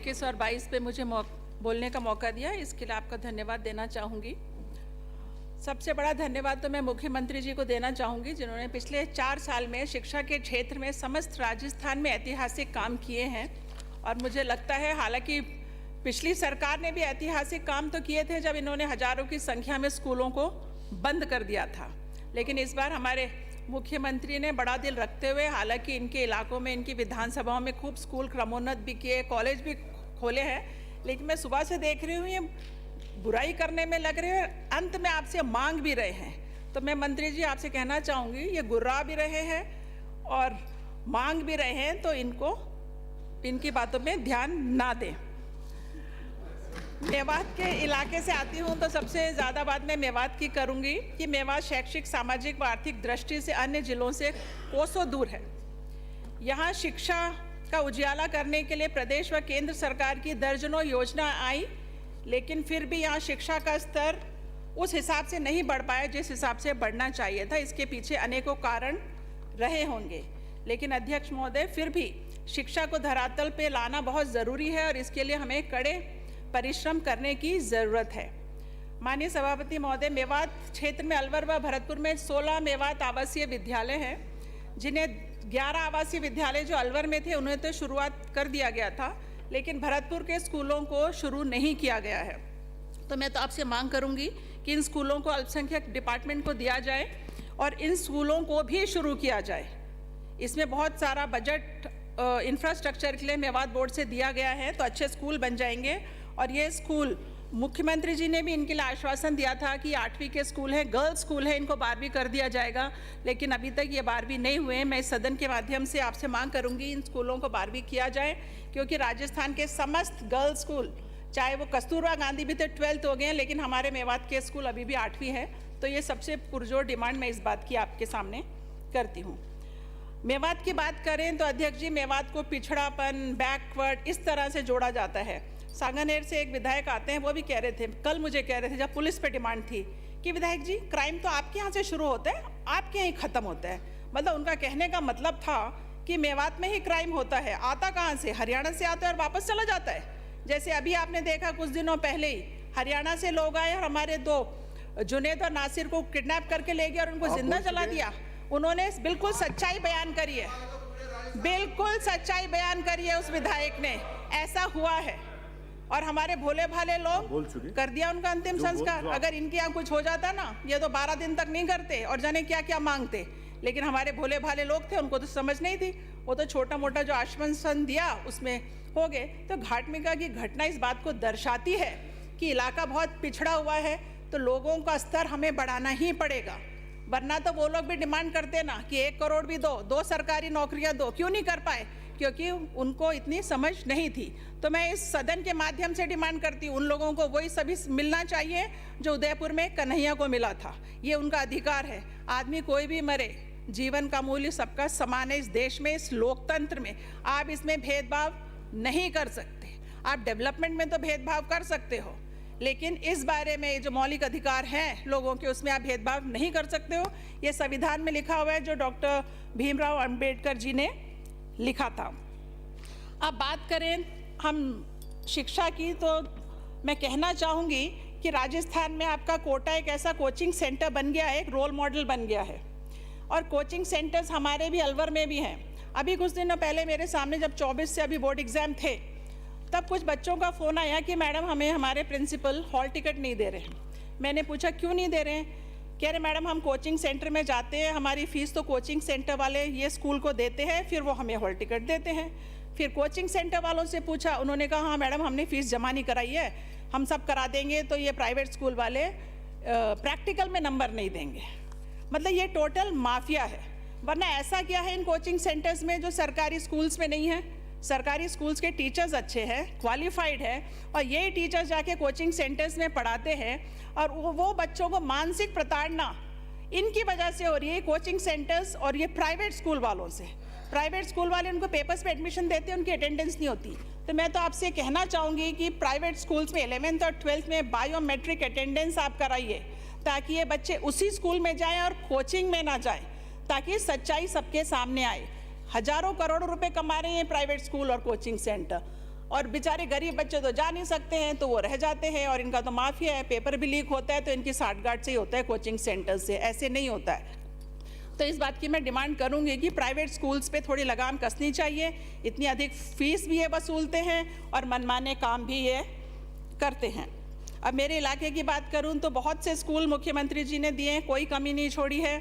21 और 22 पे मुझे बोलने का मौका दिया, इसके लिए आपका धन्यवाद देना चाहूँगी। सबसे बड़ा धन्यवाद तो मैं मुख्यमंत्री जी को देना चाहूँगी, जिन्होंने पिछले 4 साल में शिक्षा के क्षेत्र में समस्त राजस्थान में ऐतिहासिक काम किए हैं। और मुझे लगता है, हालांकि पिछली सरकार ने भी ऐतिहासिक काम तो किए थे जब इन्होंने हजारों की संख्या में स्कूलों को बंद कर दिया था, लेकिन इस बार हमारे मुख्यमंत्री ने बड़ा दिल रखते हुए, हालांकि इनके इलाकों में, इनकी विधानसभाओं में खूब स्कूल क्रमोन्नत भी किए, कॉलेज भी खोले हैं, लेकिन मैं सुबह से देख रही हूँ ये बुराई करने में लग रहे हैं, अंत में आपसे मांग भी रहे हैं। तो मैं मंत्री जी आपसे कहना चाहूँगी, ये गुर्रा भी रहे हैं और मांग भी रहे हैं, तो इनकी बातों में ध्यान ना दें। मेवात के इलाके से आती हूँ, तो सबसे ज़्यादा बात मैं मेवात की करूँगी कि मेवात शैक्षिक, सामाजिक व आर्थिक दृष्टि से अन्य जिलों से कोसों दूर है। यहाँ शिक्षा का उजियाला करने के लिए प्रदेश व केंद्र सरकार की दर्जनों योजना आई, लेकिन फिर भी यहाँ शिक्षा का स्तर उस हिसाब से नहीं बढ़ पाया जिस हिसाब से बढ़ना चाहिए था। इसके पीछे अनेकों कारण रहे होंगे, लेकिन अध्यक्ष महोदय, फिर भी शिक्षा को धरातल पे लाना बहुत ज़रूरी है और इसके लिए हमें कड़े परिश्रम करने की ज़रूरत है। माननीय सभापति महोदय, मेवात क्षेत्र में अलवर व भरतपुर में 16 मेवात आवासीय विद्यालय हैं, जिन्हें 11 आवासीय विद्यालय जो अलवर में थे उन्हें तो शुरुआत कर दिया गया था, लेकिन भरतपुर के स्कूलों को शुरू नहीं किया गया है। तो मैं तो आपसे मांग करूंगी कि इन स्कूलों को अल्पसंख्यक डिपार्टमेंट को दिया जाए और इन स्कूलों को भी शुरू किया जाए। इसमें बहुत सारा बजट इंफ्रास्ट्रक्चर के लिए मेवात बोर्ड से दिया गया है, तो अच्छे स्कूल बन जाएंगे। और ये स्कूल, मुख्यमंत्री जी ने भी इनके लिए आश्वासन दिया था कि 8वीं के स्कूल हैं, गर्ल्स स्कूल है, इनको 12वीं कर दिया जाएगा, लेकिन अभी तक ये 12वीं नहीं हुए। मैं इस सदन के माध्यम से आपसे मांग करूंगी इन स्कूलों को 12वीं किया जाए, क्योंकि राजस्थान के समस्त गर्ल्स स्कूल, चाहे वो कस्तूरबा गांधी भी थे 12th हो गए हैं, लेकिन हमारे मेवात के स्कूल अभी भी 8वीं है। तो ये सबसे पुरजोर डिमांड मैं इस बात की आपके सामने करती हूँ। मेवात की बात करें तो अध्यक्ष जी, मेवात को पिछड़ापन, बैकवर्ड इस तरह से जोड़ा जाता है। सांगानेर से एक विधायक आते हैं, वो भी कह रहे थे, कल मुझे कह रहे थे जब पुलिस पे डिमांड थी कि विधायक जी, क्राइम तो आपके यहाँ से शुरू होता है, आपके यहाँ ही ख़त्म होता है। मतलब उनका कहने का मतलब था कि मेवात में ही क्राइम होता है, आता कहाँ से, हरियाणा से आता है और वापस चला जाता है। जैसे अभी आपने देखा कुछ दिनों पहले ही हरियाणा से लोग आए और हमारे 2 जुनेद और नासिर को किडनैप करके ले गए और उनको जिंदा जला दिया। उन्होंने बिल्कुल सच्चाई बयान करी है, बिल्कुल सच्चाई बयान करी है उस विधायक ने, ऐसा हुआ है। और हमारे भोले भाले लोग कर दिया उनका अंतिम संस्कार। अगर इनके यहाँ कुछ हो जाता ना, ये तो 12 दिन तक नहीं करते और जाने क्या क्या मांगते, लेकिन हमारे भोले भाले लोग थे, उनको तो समझ नहीं थी, वो तो छोटा मोटा जो आश्वासन दिया उसमें हो गए। तो घाटमिका की घटना इस बात को दर्शाती है कि इलाका बहुत पिछड़ा हुआ है, तो लोगों का स्तर हमें बढ़ाना ही पड़ेगा, वरना तो वो लोग भी डिमांड करते ना कि 1 करोड़ भी दो, 2 सरकारी नौकरियां दो, क्यों नहीं कर पाए, क्योंकि उनको इतनी समझ नहीं थी। तो मैं इस सदन के माध्यम से डिमांड करती हूँ, उन लोगों को वही सभी मिलना चाहिए जो उदयपुर में कन्हैया को मिला था। ये उनका अधिकार है। आदमी कोई भी मरे, जीवन का मूल्य सबका समान है इस देश में, इस लोकतंत्र में। आप इसमें भेदभाव नहीं कर सकते। आप डेवलपमेंट में तो भेदभाव कर सकते हो, लेकिन इस बारे में जो मौलिक अधिकार हैं लोगों के, उसमें आप भेदभाव नहीं कर सकते हो। ये संविधान में लिखा हुआ है, जो डॉक्टर भीमराव अंबेडकर जी ने लिखा था। अब बात करें हम शिक्षा की, तो मैं कहना चाहूँगी कि राजस्थान में आपका कोटा एक ऐसा कोचिंग सेंटर बन गया है, एक रोल मॉडल बन गया है। और कोचिंग सेंटर्स हमारे भी अलवर में भी हैं। अभी कुछ दिनों पहले मेरे सामने जब 24 से अभी बोर्ड एग्ज़ाम थे, तब कुछ बच्चों का फ़ोन आया कि मैडम, हमें हमारे प्रिंसिपल हॉल टिकट नहीं दे रहे हैं। मैंने पूछा क्यों नहीं दे रहे हैं? कह रहे मैडम, हम कोचिंग सेंटर में जाते हैं, हमारी फ़ीस तो कोचिंग सेंटर वाले ये स्कूल को देते हैं, फिर वो हमें हॉल टिकट देते हैं। फिर कोचिंग सेंटर वालों से पूछा, उन्होंने कहा हाँ मैडम, हमने फ़ीस जमा नहीं कराई है, हम सब करा देंगे, तो ये प्राइवेट स्कूल वाले प्रैक्टिकल में नंबर नहीं देंगे। मतलब ये टोटल माफिया है। वरना ऐसा क्या है इन कोचिंग सेंटर्स में जो सरकारी स्कूल्स में नहीं है? सरकारी स्कूल्स के टीचर्स अच्छे हैं, क्वालिफाइड है, और यही टीचर्स जाके कोचिंग सेंटर्स में पढ़ाते हैं, और वो बच्चों को मानसिक प्रताड़ना इनकी वजह से हो रही है, कोचिंग सेंटर्स और ये प्राइवेट स्कूल वालों से। प्राइवेट स्कूल वाले उनको पेपर्स पे एडमिशन देते हैं, उनकी अटेंडेंस नहीं होती। तो मैं तो आपसे कहना चाहूँगी कि प्राइवेट स्कूल्स में 11th और 12th में बायोमेट्रिक अटेंडेंस आप कराइए, ताकि ये बच्चे उसी स्कूल में जाएँ और कोचिंग में ना जाएँ, ताकि सच्चाई सबके सामने आए। हजारों करोड़ रुपए कमा रहे हैं प्राइवेट स्कूल और कोचिंग सेंटर। और बेचारे गरीब बच्चे तो जा नहीं सकते हैं, तो वो रह जाते हैं और इनका तो माफिया है, पेपर भी लीक होता है तो इनकी साठगांठ से ही होता है कोचिंग सेंटर से, ऐसे नहीं होता है। तो इस बात की मैं डिमांड करूंगी कि प्राइवेट स्कूल्स पे थोड़ी लगाम कसनी चाहिए। इतनी अधिक फीस भी ये वसूलते हैं और मनमाने काम भी ये करते हैं। अब मेरे इलाके की बात करूं तो बहुत से स्कूल मुख्यमंत्री जी ने दिए हैं, कोई कमी नहीं छोड़ी है।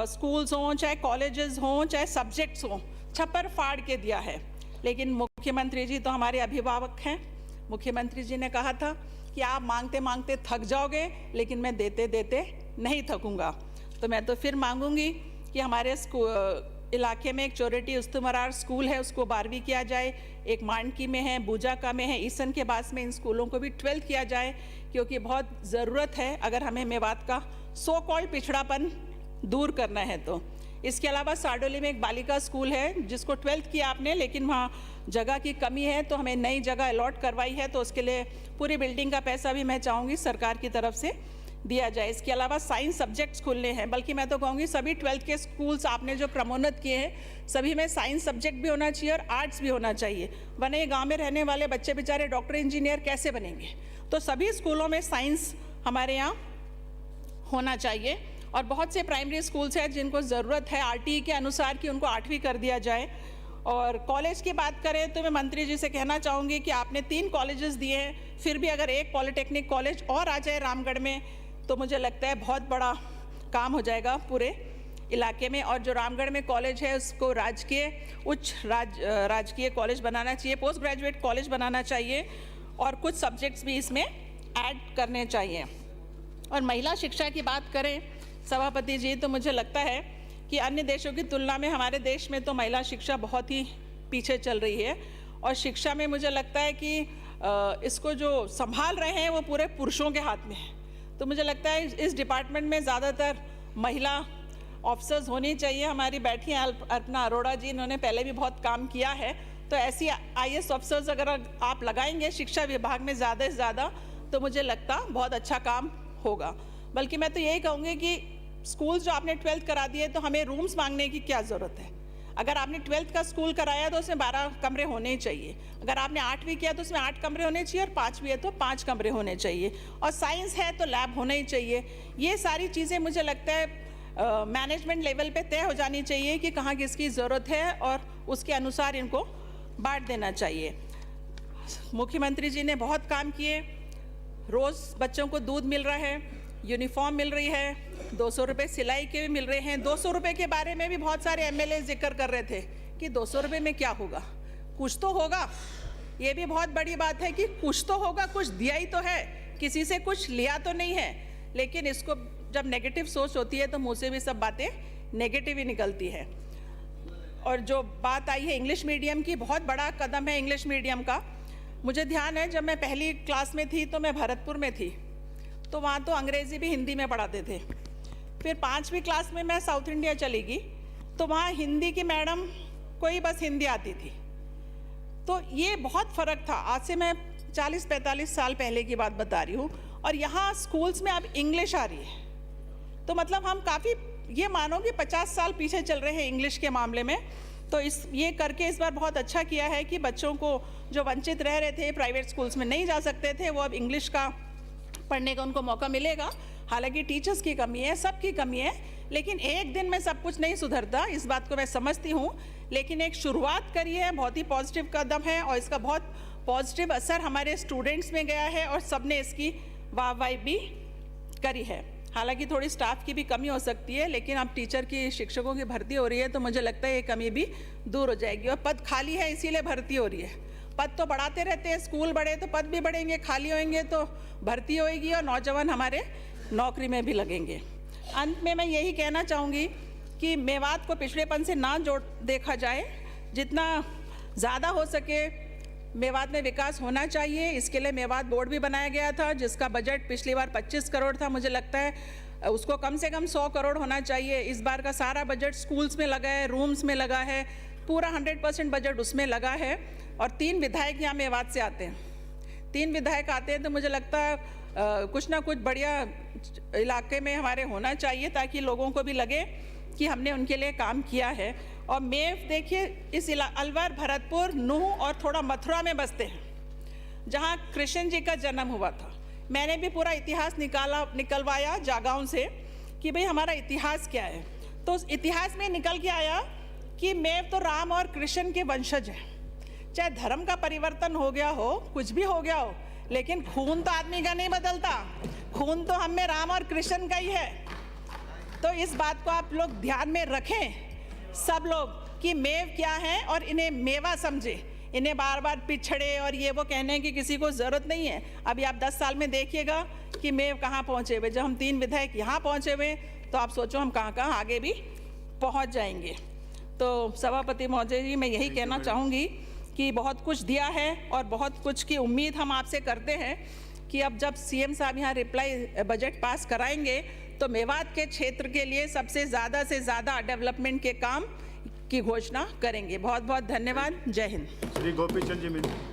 स्कूल्स हों चाहे कॉलेजेस हों चाहे सब्जेक्ट्स हों, छप्पर फाड़ के दिया है। लेकिन मुख्यमंत्री जी तो हमारे अभिभावक हैं। मुख्यमंत्री जी ने कहा था कि आप मांगते मांगते थक जाओगे, लेकिन मैं देते देते नहीं थकूंगा। तो मैं तो फिर मांगूंगी कि हमारे इलाके में एक चोरेटी उस्तुमरार स्कूल है, उसको 12वीं किया जाए। एक मांडकी में है, बूजाका में है, ईसन के पास में इन स्कूलों को भी 12th किया जाए, क्योंकि बहुत ज़रूरत है अगर हमें मेवात का सो कॉल्ड पिछड़ापन दूर करना है तो। इसके अलावा साडोली में एक बालिका स्कूल है जिसको 12th किया आपने, लेकिन वहाँ जगह की कमी है तो हमें नई जगह अलॉट करवाई है, तो उसके लिए पूरी बिल्डिंग का पैसा भी मैं चाहूँगी सरकार की तरफ से दिया जाए। इसके अलावा साइंस सब्जेक्ट्स खुलने हैं, बल्कि मैं तो कहूँगी सभी 12th के स्कूल्स आपने जो क्रमोन्नत किए हैं सभी में साइंस सब्जेक्ट भी होना चाहिए और आर्ट्स भी होना चाहिए, वरना ये गाँव में रहने वाले बच्चे बेचारे डॉक्टर इंजीनियर कैसे बनेंगे। तो सभी स्कूलों में साइंस हमारे यहाँ होना चाहिए। और बहुत से प्राइमरी स्कूल्स हैं जिनको ज़रूरत है आरटीई के अनुसार कि उनको 8वीं कर दिया जाए। और कॉलेज की बात करें तो मैं मंत्री जी से कहना चाहूँगी कि आपने 3 कॉलेजेस दिए हैं, फिर भी अगर एक पॉलिटेक्निक कॉलेज और आ जाए रामगढ़ में तो मुझे लगता है बहुत बड़ा काम हो जाएगा पूरे इलाके में। और जो रामगढ़ में कॉलेज है उसको राजकीय कॉलेज बनाना चाहिए, पोस्ट ग्रेजुएट कॉलेज बनाना चाहिए और कुछ सब्जेक्ट्स भी इसमें ऐड करने चाहिए। और महिला शिक्षा की बात करें सभापति जी, तो मुझे लगता है कि अन्य देशों की तुलना में हमारे देश में तो महिला शिक्षा बहुत ही पीछे चल रही है। और शिक्षा में मुझे लगता है कि इसको जो संभाल रहे हैं वो पूरे पुरुषों के हाथ में है। तो मुझे लगता है इस डिपार्टमेंट में ज़्यादातर महिला ऑफिसर्स होनी चाहिए। हमारी बैठी हैं अल्पना अरोड़ा जी, इन्होंने पहले भी बहुत काम किया है, तो ऐसी IAS ऑफिसर्स अगर आप लगाएंगे शिक्षा विभाग में ज़्यादा से ज़्यादा तो मुझे लगता बहुत अच्छा काम होगा। बल्कि मैं तो यही कहूँगी कि स्कूल्स जो आपने 12th करा दिए तो हमें रूम्स मांगने की क्या ज़रूरत है। अगर आपने 12th का स्कूल कराया तो उसमें 12 कमरे होने ही चाहिए। अगर आपने 8वीं किया तो उसमें 8 कमरे होने चाहिए और 5वीं है तो 5 कमरे होने चाहिए। और साइंस है तो लैब होना ही चाहिए। ये सारी चीज़ें मुझे लगता है मैनेजमेंट लेवल पे तय हो जानी चाहिए कि कहाँ किसकी ज़रूरत है और उसके अनुसार इनको बांट देना चाहिए। मुख्यमंत्री जी ने बहुत काम किए, रोज़ बच्चों को दूध मिल रहा है, यूनिफॉर्म मिल रही है, 200 रुपये सिलाई के भी मिल रहे हैं। 200 रुपये के बारे में भी बहुत सारे MLA जिक्र कर रहे थे कि 200 रुपये में क्या होगा, कुछ तो होगा। ये भी बहुत बड़ी बात है कि कुछ तो होगा, कुछ दिया ही तो है, किसी से कुछ लिया तो नहीं है। लेकिन इसको जब नेगेटिव सोच होती है तो मुँह से भी सब बातें नेगेटिव ही निकलती है। और जो बात आई है इंग्लिश मीडियम की, बहुत बड़ा कदम है इंग्लिश मीडियम का। मुझे ध्यान है जब मैं पहली क्लास में थी तो मैं भरतपुर में थी, तो वहाँ तो अंग्रेज़ी भी हिंदी में पढ़ाते थे। फिर 5वीं क्लास में मैं साउथ इंडिया चली गई तो वहाँ हिंदी की मैडम को ही बस हिंदी आती थी। तो ये बहुत फ़र्क था। आज से मैं 40-45 साल पहले की बात बता रही हूँ, और यहाँ स्कूल्स में अब इंग्लिश आ रही है। तो मतलब हम काफ़ी ये मानो कि 50 साल पीछे चल रहे हैं इंग्लिश के मामले में। तो ये करके इस बार बहुत अच्छा किया है कि बच्चों को जो वंचित रह रहे थे, प्राइवेट स्कूल्स में नहीं जा सकते थे, वो अब इंग्लिश का पढ़ने का उनको मौका मिलेगा। हालांकि टीचर्स की कमी है, सबकी कमी है, लेकिन एक दिन में सब कुछ नहीं सुधरता, इस बात को मैं समझती हूँ। लेकिन एक शुरुआत करी है, बहुत ही पॉजिटिव कदम है और इसका बहुत पॉजिटिव असर हमारे स्टूडेंट्स में गया है और सबने इसकी वाहवाही भी करी है। हालांकि थोड़ी स्टाफ की भी कमी हो सकती है, लेकिन अब टीचर की, शिक्षकों की भर्ती हो रही है तो मुझे लगता है ये कमी भी दूर हो जाएगी। और पद खाली है इसीलिए भर्ती हो रही है। पद तो बढ़ाते रहते हैं, स्कूल बढ़े तो पद भी बढ़ेंगे, खाली होंगे तो भर्ती होएगी और नौजवान हमारे नौकरी में भी लगेंगे। अंत में मैं यही कहना चाहूँगी कि मेवात को पिछड़ेपन से ना देखा जाए, जितना ज़्यादा हो सके मेवात में विकास होना चाहिए। इसके लिए मेवात बोर्ड भी बनाया गया था जिसका बजट पिछली बार 25 करोड़ था, मुझे लगता है उसको कम से कम 100 करोड़ होना चाहिए। इस बार का सारा बजट स्कूल्स में लगा है, रूम्स में लगा है, पूरा 100% बजट उसमें लगा है। और 3 विधायक यहाँ मेवात से आते हैं, 3 विधायक आते हैं, तो मुझे लगता है कुछ ना कुछ बढ़िया इलाके में हमारे होना चाहिए ताकि लोगों को भी लगे कि हमने उनके लिए काम किया है। और मेव देखिए इस अलवर, भरतपुर, नूह और थोड़ा मथुरा में बसते हैं, जहाँ कृष्ण जी का जन्म हुआ था। मैंने भी पूरा इतिहास निकलवाया जागाओं से कि भाई हमारा इतिहास क्या है। तो उस इतिहास में निकल के आया कि मेव तो राम और कृष्ण के वंशज हैं। चाहे धर्म का परिवर्तन हो गया हो, कुछ भी हो गया हो, लेकिन खून तो आदमी का नहीं बदलता, खून तो हम में राम और कृष्ण का ही है। तो इस बात को आप लोग ध्यान में रखें सब लोग कि मेव क्या है और इन्हें मेवा समझे। इन्हें बार बार पिछड़े और ये वो कहने की किसी को ज़रूरत नहीं है। अभी आप 10 साल में देखिएगा कि मेव कहाँ पहुँचे हुए। जब हम 3 विधायक यहाँ पहुँचे हुए तो आप सोचो हम कहाँ कहाँ आगे भी पहुँच जाएंगे। तो सभापति महोदय जी, मैं यही कहना चाहूँगी कि बहुत कुछ दिया है और बहुत कुछ की उम्मीद हम आपसे करते हैं कि अब जब सीएम साहब यहाँ रिप्लाई बजट पास कराएंगे तो मेवात के क्षेत्र के लिए सबसे ज़्यादा से ज़्यादा डेवलपमेंट के काम की घोषणा करेंगे। बहुत बहुत धन्यवाद। जय हिंद। श्री गोपी चंद जी।